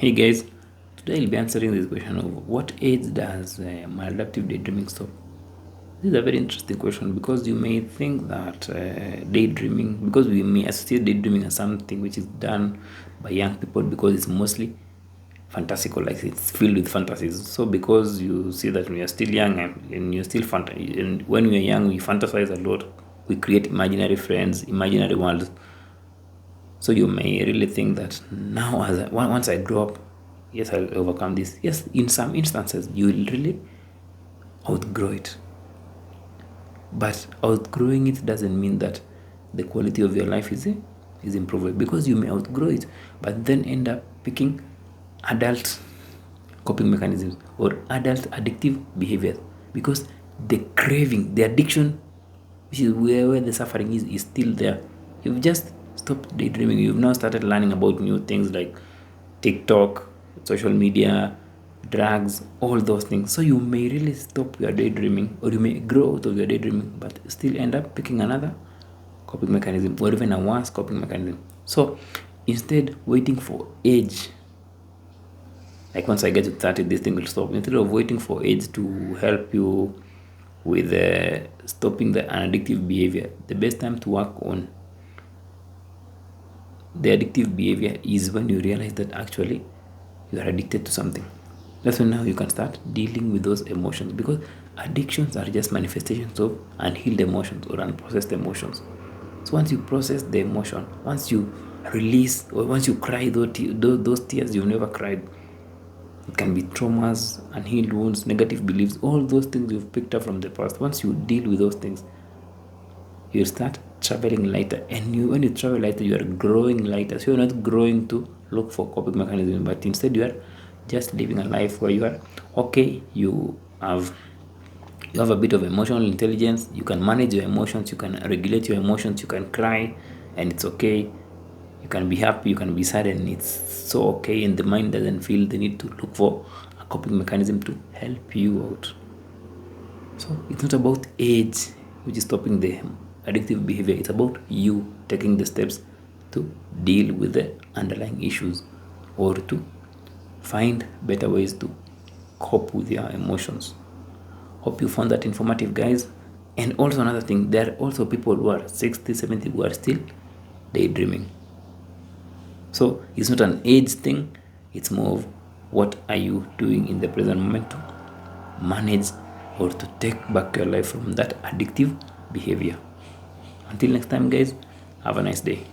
Hey guys, today I'll be answering this question of what age does maladaptive daydreaming stop? This is a very interesting question because you may think that daydreaming, because we may associate daydreaming as something which is done by young people because it's mostly fantastical, like it's filled with fantasies. So because you see that when you're still young and you're still and when we're young, we fantasize a lot. We create imaginary friends, imaginary worlds. So you may really think that now, once I grow up, yes, I'll overcome this. Yes, in some instances, you will really outgrow it. But outgrowing it doesn't mean that the quality of your life is improved, because you may outgrow it, but then end up picking adult coping mechanisms or adult addictive behaviors, because the craving, the addiction, which is where the suffering is still there. You've just stopped daydreaming. You've now started learning about new things like TikTok, social media, drugs, all those things. So you may really stop your daydreaming, or you may grow out of your daydreaming, but still end up picking another coping mechanism, or even a worse coping mechanism. So instead, waiting for age, like once I get to 30, this thing will stop. Instead of waiting for age to help you with stopping the addictive behavior, the best time to work on the addictive behavior is when you realize that actually you are addicted to something. That's when now you can start dealing with those emotions, because addictions are just manifestations of unhealed emotions or unprocessed emotions. So once you process the emotion, once you release, or once you cry those tears you've never cried, it can be traumas, unhealed wounds, negative beliefs, all those things you've picked up from the past. Once you deal with those things, you start traveling lighter. And when you travel lighter, you are growing lighter. So you're not growing to look for coping mechanism, but instead you are just living a life where you are okay. You have a bit of emotional intelligence. You can manage your emotions. You can regulate your emotions. You can cry, and it's okay. You can be happy, you can be sad, and it's so okay, and the mind doesn't feel the need to look for a coping mechanism to help you out. So it's not about age which is stopping the addictive behavior. It's about you taking the steps to deal with the underlying issues, or to find better ways to cope with your emotions. Hope you found that informative, guys. And also another thing, there are also people who are 60, 70 who are still daydreaming. So it's not an age thing, it's more of what are you doing in the present moment to manage or to take back your life from that addictive behavior. Until next time, guys, have a nice day.